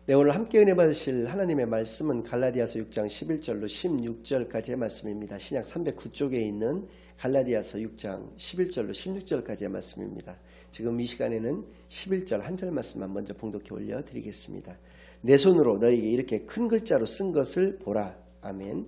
네, 오늘 함께 은혜 받으실 하나님의 말씀은 갈라디아서 6장 11절로 16절까지의 말씀입니다. 신약 309쪽에 있는 갈라디아서 6장 11절로 16절까지의 말씀입니다. 지금 이 시간에는 11절 한 절 말씀만 먼저 봉독해 올려드리겠습니다. 내 손으로 너에게 이렇게 큰 글자로 쓴 것을 보라. 아멘.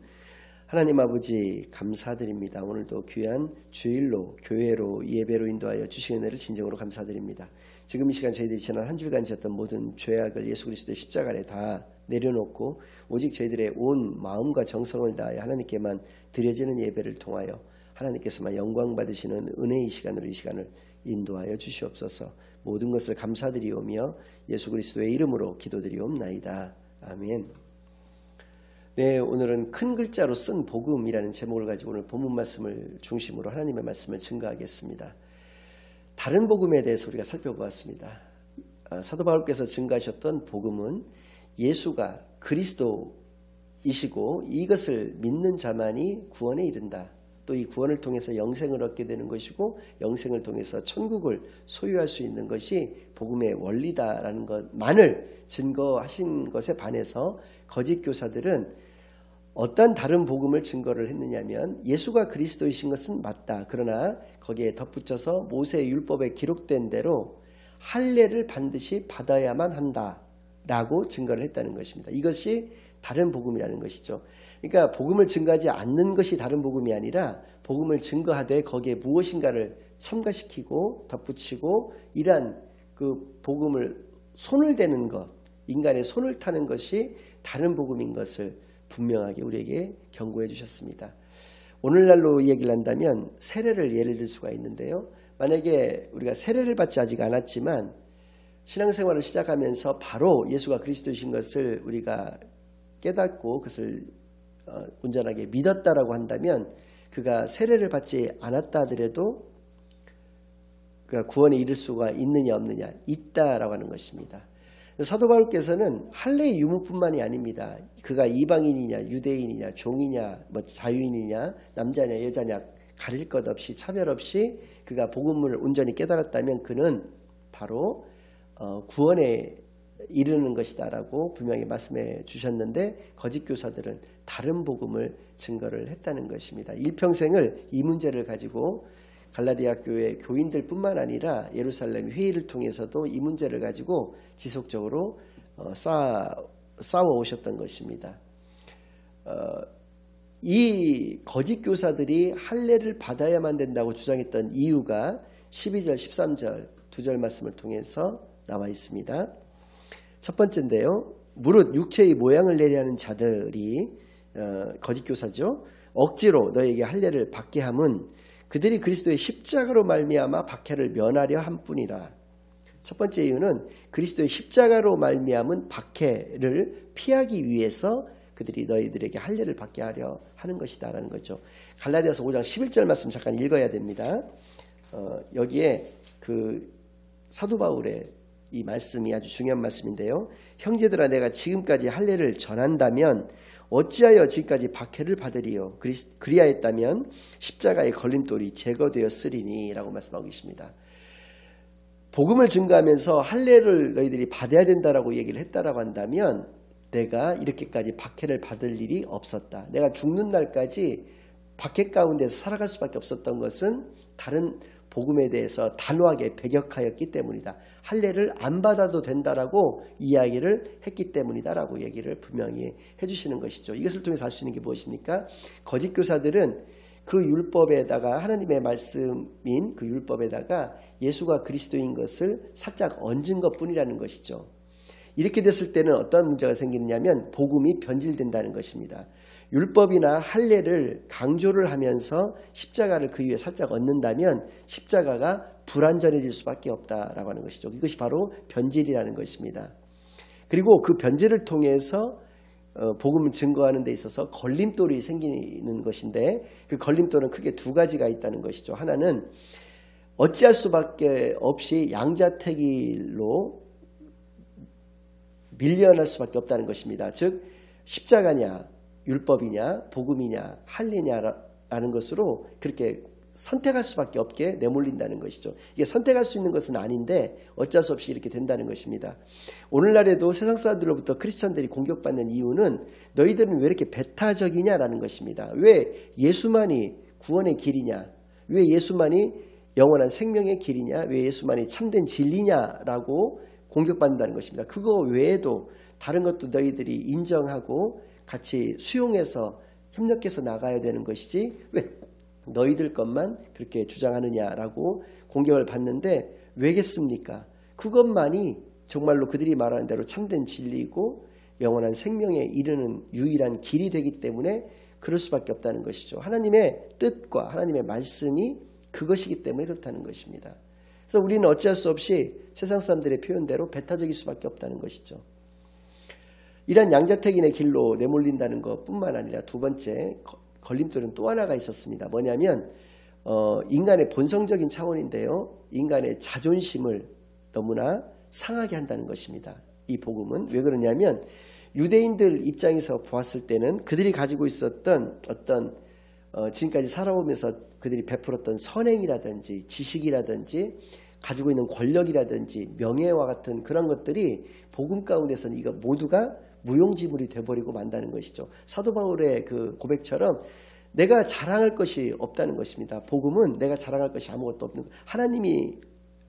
하나님 아버지 감사드립니다. 오늘도 귀한 주일로 교회로 예배로 인도하여 주신 은혜를 진정으로 감사드립니다. 지금 이 시간 저희들이 지난 한 주간 지었던 모든 죄악을 예수 그리스도의 십자가 아래 다 내려놓고 오직 저희들의 온 마음과 정성을 다하여 하나님께만 드려지는 예배를 통하여 하나님께서만 영광 받으시는 은혜의 시간으로 이 시간을 인도하여 주시옵소서. 모든 것을 감사드리오며 예수 그리스도의 이름으로 기도드리옵나이다. 아멘. 네, 오늘은 큰 글자로 쓴 복음이라는 제목을 가지고 오늘 본문 말씀을 중심으로 하나님의 말씀을 증거하겠습니다. 다른 복음에 대해서 우리가 살펴보았습니다. 사도 바울께서 증거하셨던 복음은 예수가 그리스도이시고 이것을 믿는 자만이 구원에 이른다. 또 이 구원을 통해서 영생을 얻게 되는 것이고 영생을 통해서 천국을 소유할 수 있는 것이 복음의 원리다라는 것만을 증거하신 것에 반해서 거짓 교사들은 어떤 다른 복음을 증거를 했느냐면 예수가 그리스도이신 것은 맞다. 그러나 거기에 덧붙여서 모세의 율법에 기록된 대로 할례를 반드시 받아야만 한다라고 증거를 했다는 것입니다. 이것이 다른 복음이라는 것이죠. 그러니까 복음을 증거하지 않는 것이 다른 복음이 아니라 복음을 증거하되 거기에 무엇인가를 첨가시키고 덧붙이고 이러한 그 복음을 손을 대는 것, 인간의 손을 타는 것이 다른 복음인 것을 분명하게 우리에게 경고해 주셨습니다. 오늘날로 얘기를 한다면 세례를 예를 들 수가 있는데요. 만약에 우리가 세례를 받지 아직 않았지만 신앙생활을 시작하면서 바로 예수가 그리스도이신 것을 우리가 깨닫고 그것을 온전하게 믿었다라고 한다면 그가 세례를 받지 않았다 하더라도 그가 구원에 이를 수가 있느냐 없느냐 있다라고 하는 것입니다. 사도 바울께서는 할례의 유무뿐만이 아닙니다. 그가 이방인이냐 유대인이냐 종이냐 자유인이냐 남자냐 여자냐 가릴 것 없이 차별 없이 그가 복음을 온전히 깨달았다면 그는 바로 구원에 이르는 것이다라고 분명히 말씀해 주셨는데 거짓 교사들은 다른 복음을 증거를 했다는 것입니다. 일평생을 이 문제를 가지고 갈라디아 교회 교인들 뿐만 아니라 예루살렘 회의를 통해서도 이 문제를 가지고 지속적으로 싸워 오셨던 것입니다. 이 거짓 교사들이 할례를 받아야만 된다고 주장했던 이유가 12절 13절 두 절 말씀을 통해서 나와 있습니다. 첫 번째인데요. 무릇 육체의 모양을 내려하는 자들이 거짓 교사죠. 억지로 너에게 할례를 받게 함은 그들이 그리스도의 십자가로 말미암아 박해를 면하려 함뿐이라. 첫 번째 이유는 그리스도의 십자가로 말미암은 박해를 피하기 위해서 그들이 너희들에게 할례를 받게 하려 하는 것이다라는 거죠. 갈라디아서 5장 11절 말씀 잠깐 읽어야 됩니다. 여기에 그 사도 바울의 이 말씀이 아주 중요한 말씀인데요. 형제들아 내가 지금까지 할례를 전한다면 어찌하여 지금까지 박해를 받으리요. 그리하였다면 십자가의 걸림돌이 제거되었으리니 라고 말씀하고 계십니다. 복음을 증거하면서 할례를 너희들이 받아야 된다라고 얘기를 했다라고 한다면 내가 이렇게까지 박해를 받을 일이 없었다. 내가 죽는 날까지 박해 가운데서 살아갈 수밖에 없었던 것은 다른 복음에 대해서 단호하게 배격하였기 때문이다. 할례를 안 받아도 된다라고 이야기를 했기 때문이다라고 얘기를 분명히 해주시는 것이죠. 이것을 통해서 알 수 있는 게 무엇입니까? 거짓 교사들은 그 율법에다가 하나님의 말씀인 그 율법에다가 예수가 그리스도인 것을 살짝 얹은 것뿐이라는 것이죠. 이렇게 됐을 때는 어떤 문제가 생기느냐면 복음이 변질된다는 것입니다. 율법이나 할례를 강조를 하면서 십자가를 그 위에 살짝 얹는다면 십자가가 불완전해질 수밖에 없다라고 하는 것이죠. 이것이 바로 변질이라는 것입니다. 그리고 그 변질을 통해서 복음을 증거하는 데 있어서 걸림돌이 생기는 것인데 그 걸림돌은 크게 두 가지가 있다는 것이죠. 하나는 어찌할 수밖에 없이 양자택일로 밀려날 수밖에 없다는 것입니다. 즉 십자가냐 율법이냐 복음이냐 할례냐라는 것으로 그렇게 선택할 수밖에 없게 내몰린다는 것이죠. 이게 선택할 수 있는 것은 아닌데 어쩔 수 없이 이렇게 된다는 것입니다. 오늘날에도 세상 사람들로부터 크리스찬들이 공격받는 이유는 너희들은 왜 이렇게 배타적이냐라는 것입니다. 왜 예수만이 구원의 길이냐? 왜 예수만이 영원한 생명의 길이냐? 왜 예수만이 참된 진리냐라고 공격받는다는 것입니다. 그거 외에도 다른 것도 너희들이 인정하고 같이 수용해서 협력해서 나가야 되는 것이지 왜 너희들 것만 그렇게 주장하느냐라고 공격을 받는데 왜겠습니까? 그것만이 정말로 그들이 말하는 대로 참된 진리이고 영원한 생명에 이르는 유일한 길이 되기 때문에 그럴 수밖에 없다는 것이죠. 하나님의 뜻과 하나님의 말씀이 그것이기 때문에 그렇다는 것입니다. 그래서 우리는 어찌할 수 없이 세상 사람들의 표현대로 배타적일 수밖에 없다는 것이죠. 이런 양자택인의 길로 내몰린다는 것뿐만 아니라 두 번째 걸림돌은 또 하나가 있었습니다. 뭐냐면 인간의 본성적인 차원인데요. 인간의 자존심을 너무나 상하게 한다는 것입니다. 이 복음은 왜 그러냐면 유대인들 입장에서 보았을 때는 그들이 가지고 있었던 어떤 지금까지 살아오면서 그들이 베풀었던 선행이라든지 지식이라든지 가지고 있는 권력이라든지 명예와 같은 그런 것들이 복음 가운데서는 이거 모두가 무용지물이 돼버리고 만다는 것이죠. 사도 바울의 그 고백처럼 내가 자랑할 것이 없다는 것입니다. 복음은 내가 자랑할 것이 아무것도 없는 것. 하나님이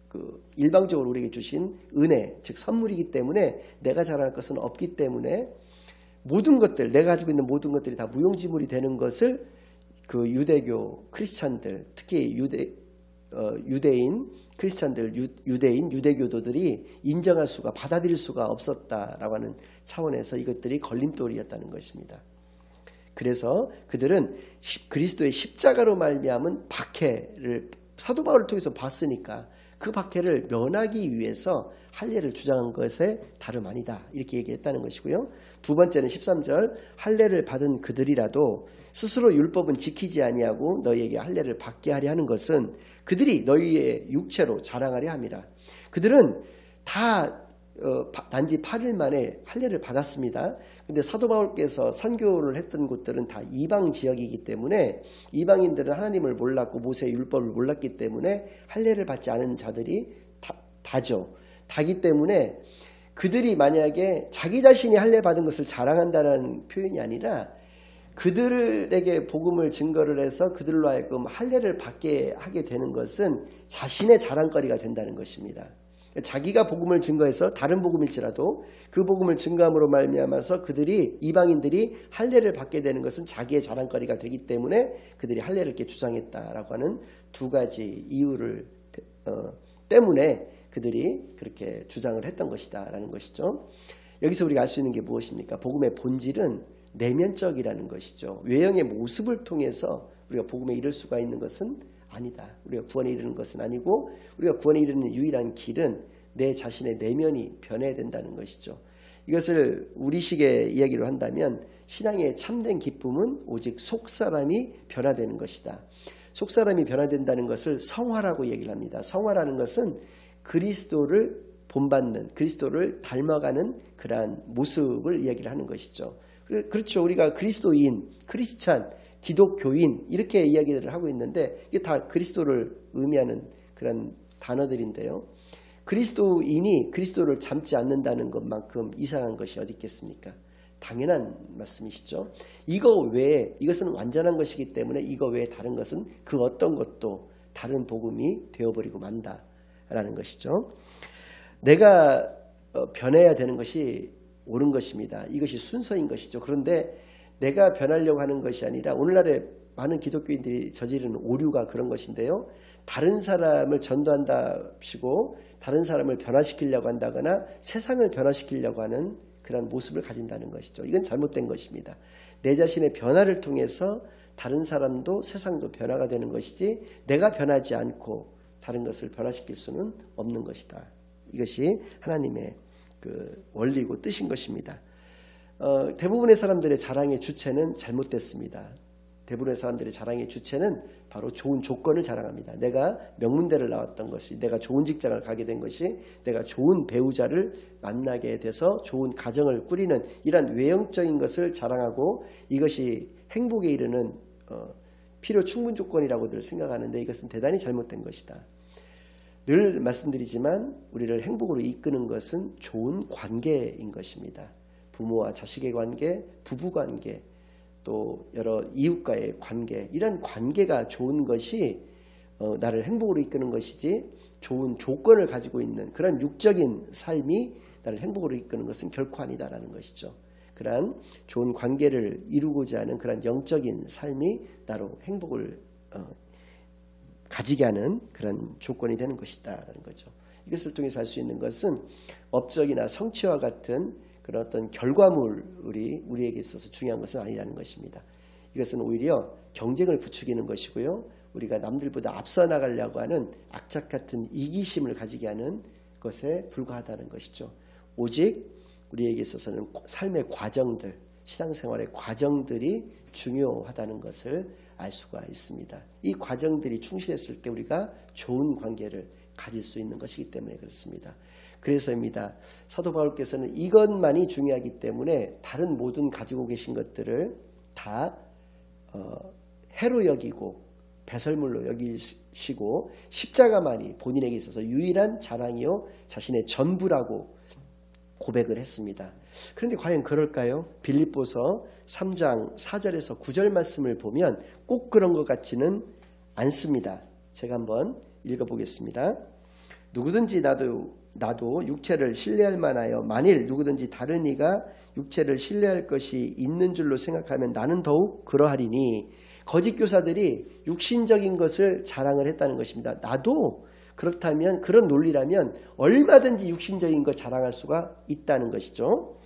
그 일방적으로 우리에게 주신 은혜, 즉 선물이기 때문에 내가 자랑할 것은 없기 때문에 모든 것들, 내가 가지고 있는 모든 것들이 다 무용지물이 되는 것을 그 유대교 크리스찬들, 특히 유대인 크리스찬들, 유대인 유대교도들이 인정할 수가, 받아들일 수가 없었다라고 하는 차원에서 이것들이 걸림돌이었다는 것입니다. 그래서 그들은 그리스도의 십자가로 말미암은 박해를 사도 바울을 통해서 봤으니까 그 박해를 면하기 위해서 할례를 주장한 것에 다름 아니다 이렇게 얘기했다는 것이고요. 두 번째는 13절 할례를 받은 그들이라도 스스로 율법은 지키지 아니하고 너희에게 할례를 받게 하려 하는 것은 그들이 너희의 육체로 자랑하려 함이라. 그들은 다 단지 8일 만에 할례를 받았습니다. 근데 사도 바울께서 선교를 했던 곳들은 다 이방 지역이기 때문에 이방인들은 하나님을 몰랐고 모세의 율법을 몰랐기 때문에 할례를 받지 않은 자들이 다죠. 다기 때문에 그들이 만약에 자기 자신이 할례 받은 것을 자랑한다는 표현이 아니라 그들에게 복음을 증거를 해서 그들로 하여금 할례를 받게 하게 되는 것은 자신의 자랑거리가 된다는 것입니다. 자기가 복음을 증거해서 다른 복음일지라도 그 복음을 증거함으로 말미암아서 그들이 이방인들이 할례를 받게 되는 것은 자기의 자랑거리가 되기 때문에 그들이 할례를 이렇게 주장했다라고 하는 두 가지 이유를 때문에 그들이 그렇게 주장을 했던 것이다라는 것이죠. 여기서 우리가 알 수 있는 게 무엇입니까? 복음의 본질은 내면적이라는 것이죠. 외형의 모습을 통해서 우리가 복음에 이를 수가 있는 것은 아니다. 우리가 구원에 이르는 것은 아니고 우리가 구원에 이르는 유일한 길은 내 자신의 내면이 변해야 된다는 것이죠. 이것을 우리식의 이야기로 한다면 신앙의 참된 기쁨은 오직 속사람이 변화되는 것이다. 속사람이 변화된다는 것을 성화라고 얘기를 합니다. 성화라는 것은 그리스도를 본받는, 그리스도를 닮아가는 그러한 모습을 이야기를 하는 것이죠. 그렇죠. 우리가 그리스도인, 크리스찬, 기독교인 이렇게 이야기를 하고 있는데 이게 다 그리스도를 의미하는 그런 단어들인데요. 그리스도인이 그리스도를 닮지 않는다는 것만큼 이상한 것이 어디 있겠습니까? 당연한 말씀이시죠. 이거 외에 이것은 완전한 것이기 때문에 이거 외에 다른 것은 그 어떤 것도 다른 복음이 되어버리고 만다라는 것이죠. 내가 변해야 되는 것이 옳은 것입니다. 이것이 순서인 것이죠. 그런데 내가 변하려고 하는 것이 아니라 오늘날의 많은 기독교인들이 저지르는 오류가 그런 것인데요. 다른 사람을 전도한답시고 다른 사람을 변화시키려고 한다거나 세상을 변화시키려고 하는 그런 모습을 가진다는 것이죠. 이건 잘못된 것입니다. 내 자신의 변화를 통해서 다른 사람도 세상도 변화가 되는 것이지 내가 변하지 않고 다른 것을 변화시킬 수는 없는 것이다. 이것이 하나님의 그 원리고 뜻인 것입니다. 대부분의 사람들의 자랑의 주체는 잘못됐습니다. 대부분의 사람들의 자랑의 주체는 바로 좋은 조건을 자랑합니다. 내가 명문대를 나왔던 것이, 내가 좋은 직장을 가게 된 것이, 내가 좋은 배우자를 만나게 돼서 좋은 가정을 꾸리는 이런 외형적인 것을 자랑하고 이것이 행복에 이르는 필요 충분 조건이라고들 생각하는데 이것은 대단히 잘못된 것이다. 늘 말씀드리지만 우리를 행복으로 이끄는 것은 좋은 관계인 것입니다. 부모와 자식의 관계, 부부 관계, 또 여러 이웃과의 관계, 이런 관계가 좋은 것이 나를 행복으로 이끄는 것이지 좋은 조건을 가지고 있는 그런 육적인 삶이 나를 행복으로 이끄는 것은 결코 아니다라는 것이죠. 그러한 좋은 관계를 이루고자 하는 그런 영적인 삶이 나로 행복을 가지게 하는 그런 조건이 되는 것이다라는 거죠. 이것을 통해서 할 수 있는 것은 업적이나 성취와 같은 그런 어떤 결과물이 우리에게 있어서 중요한 것은 아니라는 것입니다. 이것은 오히려 경쟁을 부추기는 것이고요. 우리가 남들보다 앞서 나가려고 하는 악착 같은 이기심을 가지게 하는 것에 불과하다는 것이죠. 오직 우리에게 있어서는 삶의 과정들, 신앙생활의 과정들이 중요하다는 것을 알 수가 있습니다. 이 과정들이 충실했을 때 우리가 좋은 관계를 가질 수 있는 것이기 때문에 그렇습니다. 그래서입니다. 사도 바울께서는 이것만이 중요하기 때문에 다른 모든 가지고 계신 것들을 다 해로 여기고 배설물로 여기시고 십자가만이 본인에게 있어서 유일한 자랑이요 자신의 전부라고 고백을 했습니다. 그런데 과연 그럴까요? 빌립보서 3장 4절에서 9절 말씀을 보면 꼭 그런 것 같지는 않습니다. 제가 한번 읽어보겠습니다. 누구든지 나도 육체를 신뢰할 만하여 만일 누구든지 다른 이가 육체를 신뢰할 것이 있는 줄로 생각하면 나는 더욱 그러하리니 거짓 교사들이 육신적인 것을 자랑을 했다는 것입니다. 나도 그렇다면 그런 논리라면 얼마든지 육신적인 것 자랑할 수가 있다는 것이죠.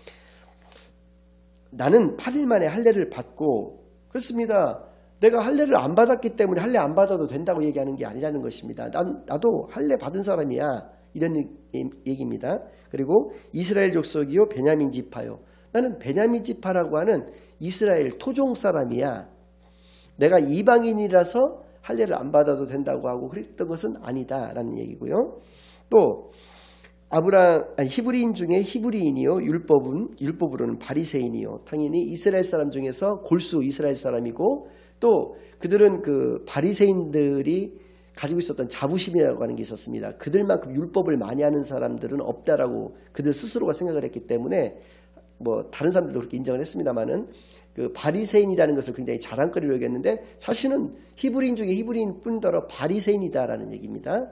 나는 8일 만에 할례를 받고 그렇습니다. 내가 할례를 안 받았기 때문에 할례 안 받아도 된다고 얘기하는 게 아니라는 것입니다. 나도 할례 받은 사람이야. 이런 얘기입니다. 그리고 이스라엘 족속이요 베냐민 지파요. 나는 베냐민 지파라고 하는 이스라엘 토종 사람이야. 내가 이방인이라서 할례를 안 받아도 된다고 하고 그랬던 것은 아니다라는 얘기고요. 또 히브리인 중에 히브리인이요 율법으로는 바리새인이요 당연히 이스라엘 사람 중에서 골수 이스라엘 사람이고 또 그들은 그 바리새인들이 가지고 있었던 자부심이라고 하는 게 있었습니다. 그들만큼 율법을 많이 하는 사람들은 없다라고 그들 스스로가 생각을 했기 때문에 뭐 다른 사람들도 그렇게 인정을 했습니다만은 그 바리새인이라는 것을 굉장히 자랑거리로 여겼는데 사실은 히브리인 중에 히브리인 뿐더러 바리새인이다라는 얘기입니다.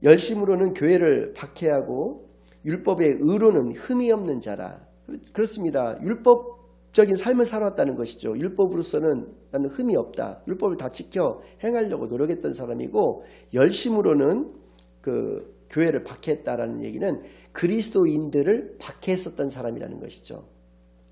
열심으로는 교회를 박해하고 율법의 의로는 흠이 없는 자라. 그렇습니다. 율법적인 삶을 살아왔다는 것이죠. 율법으로서는 나는 흠이 없다. 율법을 다 지켜 행하려고 노력했던 사람이고 열심으로는 그 교회를 박해했다라는 얘기는 그리스도인들을 박해했었던 사람이라는 것이죠.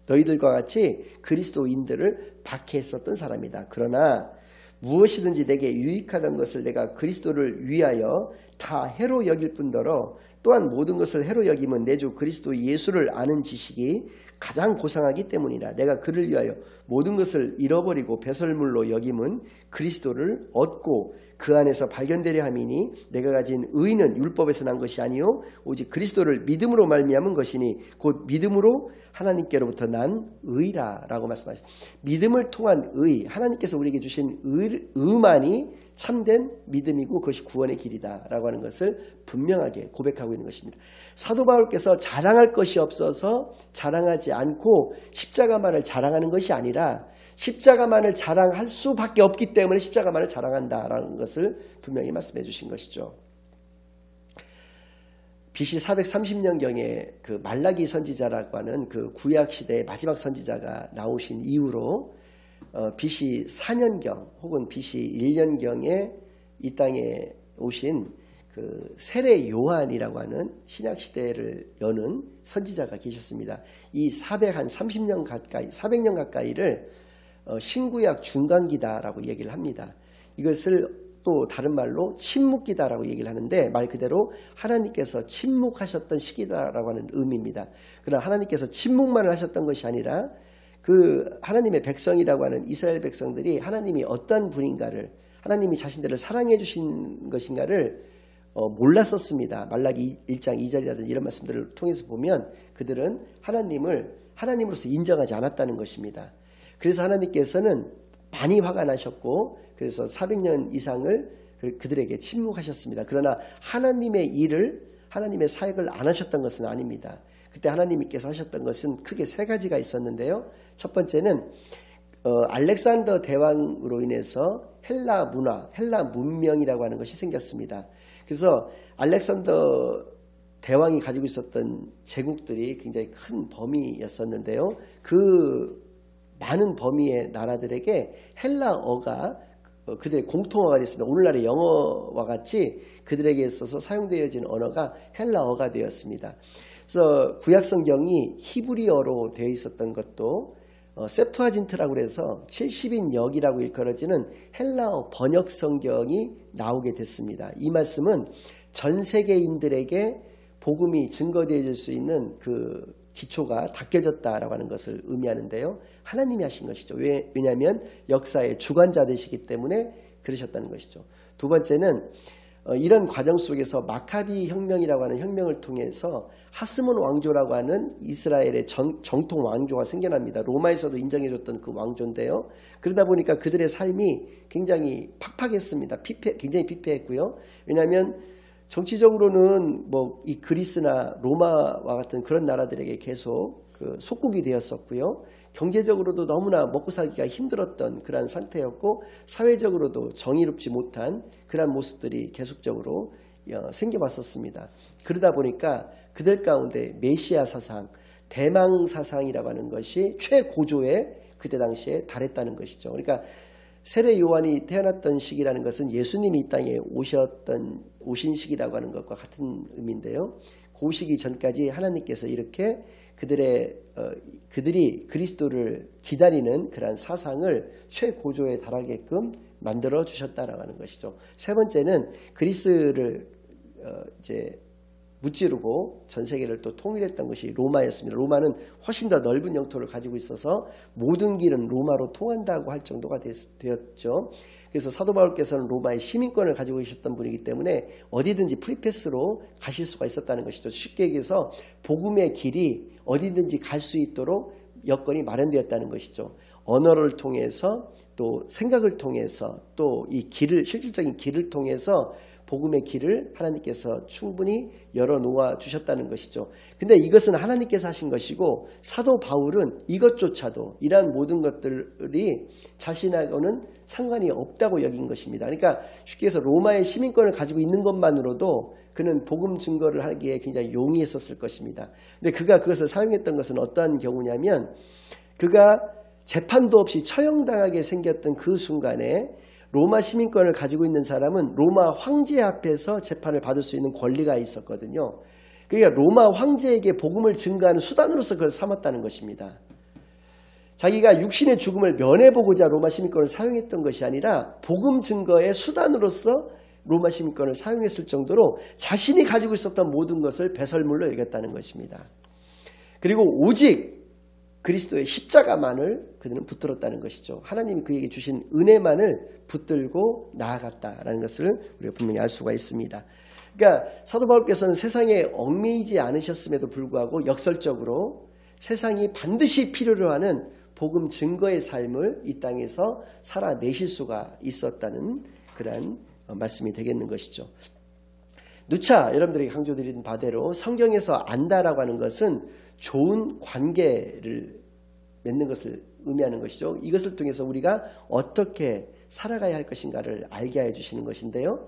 너희들과 같이 그리스도인들을 박해했었던 사람이다. 그러나 무엇이든지 내게 유익하던 것을 내가 그리스도를 위하여 다 해로 여길 뿐더러 또한 모든 것을 해로 여김은 내 주 그리스도 예수를 아는 지식이 가장 고상하기 때문이라. 내가 그를 위하여 모든 것을 잃어버리고 배설물로 여김은 그리스도를 얻고 그 안에서 발견되려 함이니 내가 가진 의는 율법에서 난 것이 아니요 오직 그리스도를 믿음으로 말미암은 것이니 곧 믿음으로 하나님께로부터 난 의라 라고 말씀하셨습니다. 믿음을 통한 의, 하나님께서 우리에게 주신 의만이 참된 믿음이고 그것이 구원의 길이다 라고 하는 것을 분명하게 고백하고 있는 것입니다. 사도 바울께서 자랑할 것이 없어서 자랑하지 않고 십자가만을 자랑하는 것이 아니라 십자가만을 자랑할 수밖에 없기 때문에 십자가만을 자랑한다라는 것을 분명히 말씀해 주신 것이죠. BC 430년경에 그 말라기 선지자라고 하는 그 구약 시대의 마지막 선지자가 나오신 이후로 BC 4년경 혹은 BC 1년경에 이 땅에 오신 그 세례 요한이라고 하는 신약 시대를 여는 선지자가 계셨습니다. 이 430년 가까이 400년 가까이를 신구약 중간기다라고 얘기를 합니다. 이것을 또 다른 말로 침묵기다라고 얘기를 하는데 말 그대로 하나님께서 침묵하셨던 시기다라고 하는 의미입니다. 그러나 하나님께서 침묵만을 하셨던 것이 아니라 그 하나님의 백성이라고 하는 이스라엘 백성들이 하나님이 어떤 분인가를 하나님이 자신들을 사랑해 주신 것인가를 몰랐었습니다. 말라기 1장 2절이라든지 이런 말씀들을 통해서 보면 그들은 하나님을 하나님으로서 인정하지 않았다는 것입니다. 그래서 하나님께서는 많이 화가 나셨고 그래서 400년 이상을 그들에게 침묵하셨습니다. 그러나 하나님의 일을 하나님의 사역을 안 하셨던 것은 아닙니다. 그때 하나님께서 하셨던 것은 크게 세 가지가 있었는데요. 첫 번째는 알렉산더 대왕으로 인해서 헬라 문화, 헬라 문명이라고 하는 것이 생겼습니다. 그래서 알렉산더 대왕이 가지고 있었던 제국들이 굉장히 큰 범위였었는데요. 그 많은 범위의 나라들에게 헬라어가 그들의 공통어가 됐습니다. 오늘날의 영어와 같이 그들에게 있어서 사용되어진 언어가 헬라어가 되었습니다. 그래서 구약성경이 히브리어로 되어 있었던 것도 셉투아진트라고 해서 70인역이라고 일컬어지는 헬라어 번역성경이 나오게 됐습니다. 이 말씀은 전 세계인들에게 복음이 증거되어질 수 있는 그 기초가 닦여졌다라고 하는 것을 의미하는데요. 하나님이 하신 것이죠. 왜냐하면 역사의 주관자 되시기 때문에 그러셨다는 것이죠. 두 번째는 이런 과정 속에서 마카비 혁명이라고 하는 혁명을 통해서 하스몬 왕조라고 하는 이스라엘의 정통 왕조가 생겨납니다. 로마에서도 인정해줬던 그 왕조인데요. 그러다 보니까 그들의 삶이 굉장히 팍팍했습니다. 굉장히 피폐했고요. 왜냐하면 정치적으로는 뭐 이 그리스나 로마와 같은 그런 나라들에게 계속 그 속국이 되었었고요. 경제적으로도 너무나 먹고 살기가 힘들었던 그러한 상태였고 사회적으로도 정의롭지 못한 그러한 모습들이 계속적으로 생겨왔었습니다. 그러다 보니까 그들 가운데 메시아 사상, 대망 사상이라고 하는 것이 최고조에 그때 당시에 달했다는 것이죠. 그러니까 세례 요한이 태어났던 시기라는 것은 예수님이 이 땅에 오신 시기라고 하는 것과 같은 의미인데요. 그 시기 전까지 하나님께서 이렇게 그들이 그리스도를 기다리는 그러한 사상을 최고조에 달하게끔 만들어 주셨다라고 하는 것이죠. 세 번째는 그리스를 이제 무찌르고 전 세계를 또 통일했던 것이 로마였습니다. 로마는 훨씬 더 넓은 영토를 가지고 있어서 모든 길은 로마로 통한다고 할 정도가 되었죠. 그래서 사도 바울께서는 로마의 시민권을 가지고 계셨던 분이기 때문에 어디든지 프리패스로 가실 수가 있었다는 것이죠. 쉽게 얘기해서 복음의 길이 어디든지 갈 수 있도록 여건이 마련되었다는 것이죠. 언어를 통해서 또 생각을 통해서 또 이 길을 실질적인 길을 통해서 복음의 길을 하나님께서 충분히 열어놓아 주셨다는 것이죠. 근데 이것은 하나님께서 하신 것이고 사도 바울은 이것조차도 이러한 모든 것들이 자신하고는 상관이 없다고 여긴 것입니다. 그러니까 쉽게 해서 로마의 시민권을 가지고 있는 것만으로도 그는 복음 증거를 하기에 굉장히 용이했었을 것입니다. 근데 그가 그것을 사용했던 것은 어떠한 경우냐면 그가 재판도 없이 처형당하게 생겼던 그 순간에 로마 시민권을 가지고 있는 사람은 로마 황제 앞에서 재판을 받을 수 있는 권리가 있었거든요. 그러니까 로마 황제에게 복음을 증거하는 수단으로서 그걸 삼았다는 것입니다. 자기가 육신의 죽음을 면해보고자 로마 시민권을 사용했던 것이 아니라 복음 증거의 수단으로서 로마 시민권을 사용했을 정도로 자신이 가지고 있었던 모든 것을 배설물로 여겼다는 것입니다. 그리고 오직 그리스도의 십자가만을 그들은 붙들었다는 것이죠. 하나님이 그에게 주신 은혜만을 붙들고 나아갔다라는 것을 우리가 분명히 알 수가 있습니다. 그러니까 사도 바울께서는 세상에 얽매이지 않으셨음에도 불구하고 역설적으로 세상이 반드시 필요로 하는 복음 증거의 삶을 이 땅에서 살아내실 수가 있었다는 그러한 말씀이 되겠는 것이죠. 누차 여러분들에게 강조드린 바대로 성경에서 안다라고 하는 것은 좋은 관계를 맺는 것을 의미하는 것이죠. 이것을 통해서 우리가 어떻게 살아가야 할 것인가를 알게 해주시는 것인데요.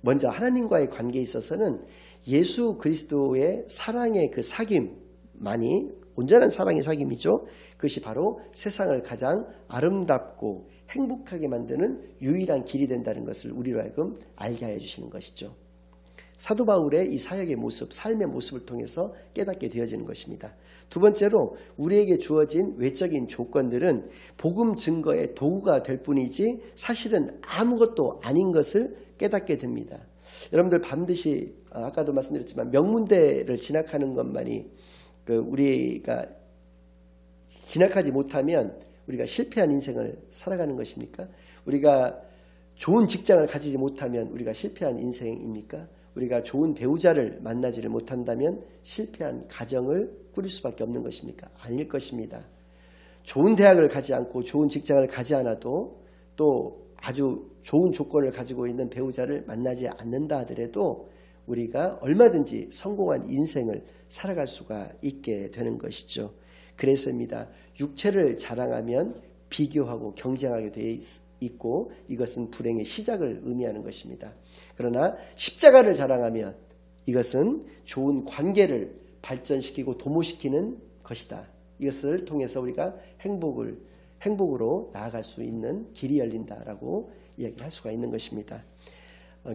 먼저 하나님과의 관계에 있어서는 예수 그리스도의 사랑의 그 사귐만이 온전한 사랑의 사귐이죠. 그것이 바로 세상을 가장 아름답고 행복하게 만드는 유일한 길이 된다는 것을 우리로 하여금 알게 해주시는 것이죠. 사도 바울의 이 사역의 모습, 삶의 모습을 통해서 깨닫게 되어지는 것입니다. 두 번째로 우리에게 주어진 외적인 조건들은 복음 증거의 도구가 될 뿐이지 사실은 아무것도 아닌 것을 깨닫게 됩니다. 여러분들 반드시 아까도 말씀드렸지만 명문대를 진학하는 것만이 우리가 진학하지 못하면 우리가 실패한 인생을 살아가는 것입니까? 우리가 좋은 직장을 가지지 못하면 우리가 실패한 인생입니까? 우리가 좋은 배우자를 만나지를 못한다면 실패한 가정을 꾸릴 수밖에 없는 것입니까? 아닐 것입니다. 좋은 대학을 가지 않고 좋은 직장을 가지 않아도 또 아주 좋은 조건을 가지고 있는 배우자를 만나지 않는다 하더라도 우리가 얼마든지 성공한 인생을 살아갈 수가 있게 되는 것이죠. 그래서입니다. 육체를 자랑하면 비교하고 경쟁하게 되어 있고 이것은 불행의 시작을 의미하는 것입니다. 그러나 십자가를 자랑하면 이것은 좋은 관계를 발전시키고 도모시키는 것이다. 이것을 통해서 우리가 행복으로 나아갈 수 있는 길이 열린다라고 이야기할 수가 있는 것입니다.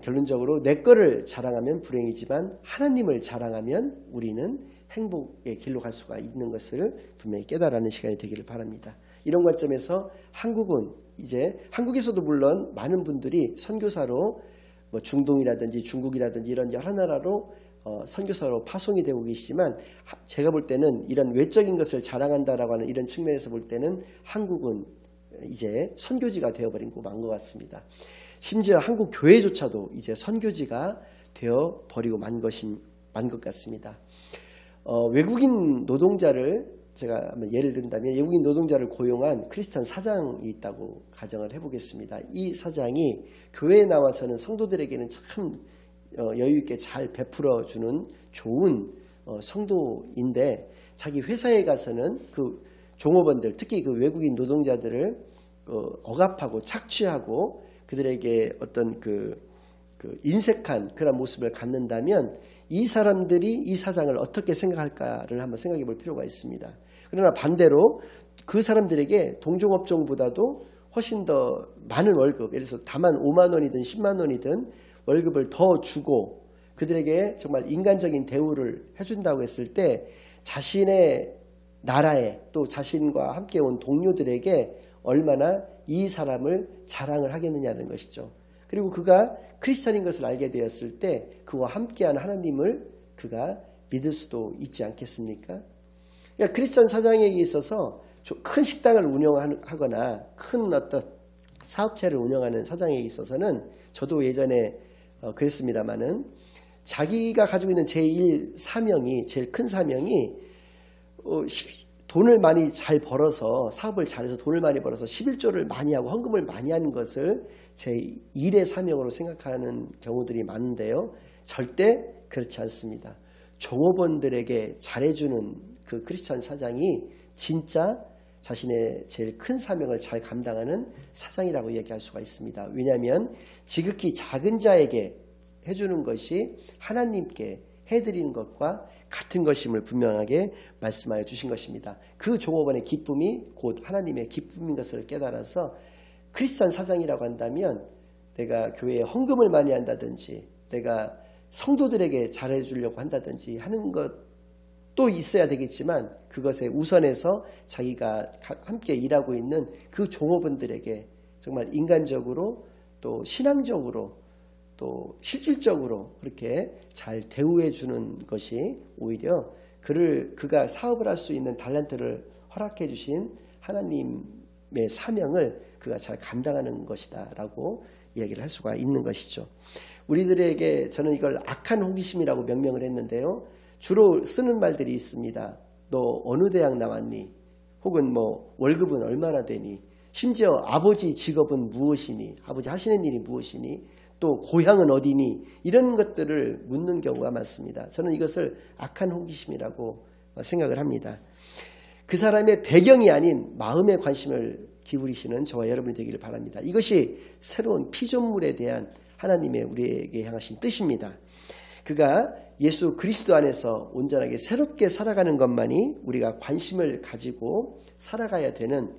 결론적으로 내 거를 자랑하면 불행이지만 하나님을 자랑하면 우리는 행복의 길로 갈 수가 있는 것을 분명히 깨달아는 시간이 되기를 바랍니다. 이런 관점에서 한국은 이제 한국에서도 물론 많은 분들이 선교사로 뭐 중동이라든지 중국이라든지 이런 여러 나라로 선교사로 파송이 되고 계시지만 제가 볼 때는 이런 외적인 것을 자랑한다라고 하는 이런 측면에서 볼 때는 한국은 이제 선교지가 되어버린 것 같습니다. 심지어 한국 교회조차도 이제 선교지가 되어버리고 만 것 같습니다. 외국인 노동자를 제가 예를 든다면 외국인 노동자를 고용한 크리스찬 사장이 있다고 가정을 해보겠습니다. 이 사장이 교회에 나와서는 성도들에게는 참 여유있게 잘 베풀어주는 좋은 성도인데 자기 회사에 가서는 그 종업원들 특히 그 외국인 노동자들을 억압하고 착취하고 그들에게 어떤 그 인색한 그런 모습을 갖는다면 이 사람들이 이 사장을 어떻게 생각할까를 한번 생각해 볼 필요가 있습니다. 그러나 반대로 그 사람들에게 동종업종보다도 훨씬 더 많은 월급, 예를 들어서 다만 5만 원이든 10만 원이든 월급을 더 주고 그들에게 정말 인간적인 대우를 해준다고 했을 때 자신의 나라에 또 자신과 함께 온 동료들에게 얼마나 이 사람을 자랑을 하겠느냐는 것이죠. 그리고 그가 크리스찬인 것을 알게 되었을 때 그와 함께한 하나님을 그가 믿을 수도 있지 않겠습니까? 그러니까 크리스찬 사장에게 있어서 큰 식당을 운영하거나 큰 어떤 사업체를 운영하는 사장에게 있어서는 저도 예전에 그랬습니다마는 자기가 가지고 있는 제일 큰 사명이 돈을 많이 잘 벌어서 사업을 잘해서 돈을 많이 벌어서 11조를 많이 하고 헌금을 많이 하는 것을 제 일의 사명으로 생각하는 경우들이 많은데요. 절대 그렇지 않습니다. 종업원들에게 잘해주는 그 크리스찬 사장이 진짜 자신의 제일 큰 사명을 잘 감당하는 사장이라고 얘기할 수가 있습니다. 왜냐하면 지극히 작은 자에게 해주는 것이 하나님께 해드리는 것과 같은 것임을 분명하게 말씀하여 주신 것입니다. 그 종업원의 기쁨이 곧 하나님의 기쁨인 것을 깨달아서 크리스찬 사장이라고 한다면 내가 교회에 헌금을 많이 한다든지 내가 성도들에게 잘해주려고 한다든지 하는 것도 있어야 되겠지만 그것에 우선해서 자기가 함께 일하고 있는 그 종업원들에게 정말 인간적으로 또 신앙적으로 또 실질적으로 그렇게 잘 대우해 주는 것이 오히려 그가 사업을 할 수 있는 달란트를 허락해 주신 하나님의 사명을 그가 잘 감당하는 것이다 라고 이야기를 할 수가 있는 것이죠. 우리들에게 저는 이걸 악한 호기심이라고 명명을 했는데요. 주로 쓰는 말들이 있습니다. 너 어느 대학 나왔니? 혹은 뭐 월급은 얼마나 되니? 심지어 아버지 직업은 무엇이니? 아버지 하시는 일이 무엇이니? 또 고향은 어디니? 이런 것들을 묻는 경우가 많습니다. 저는 이것을 악한 호기심이라고 생각을 합니다. 그 사람의 배경이 아닌 마음에 관심을 기울이시는 저와 여러분이 되기를 바랍니다. 이것이 새로운 피조물에 대한 하나님의 우리에게 향하신 뜻입니다. 그가 예수 그리스도 안에서 온전하게 새롭게 살아가는 것만이 우리가 관심을 가지고 살아가야 되는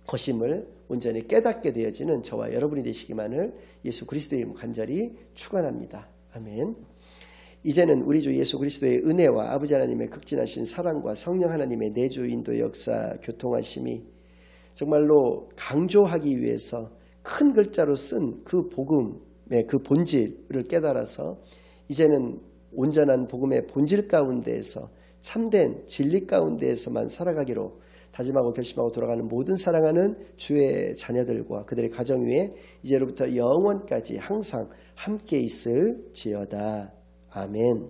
것임을 온전히 깨닫게 되어지는 저와 여러분이 되시기만을 예수 그리스도의 이름으로 간절히 축원합니다. 아멘. 이제는 우리 주 예수 그리스도의 은혜와 아버지 하나님의 극진하신 사랑과 성령 하나님의 내주 인도 역사 교통하심이 정말로 강조하기 위해서 큰 글자로 쓴 그 복음의 그 본질을 깨달아서 이제는 온전한 복음의 본질 가운데에서 참된 진리 가운데에서만 살아가기로 다짐하고 결심하고 돌아가는 모든 사랑하는 주의 자녀들과 그들의 가정 위에 이제로부터 영원까지 항상 함께 있을지어다. 아멘.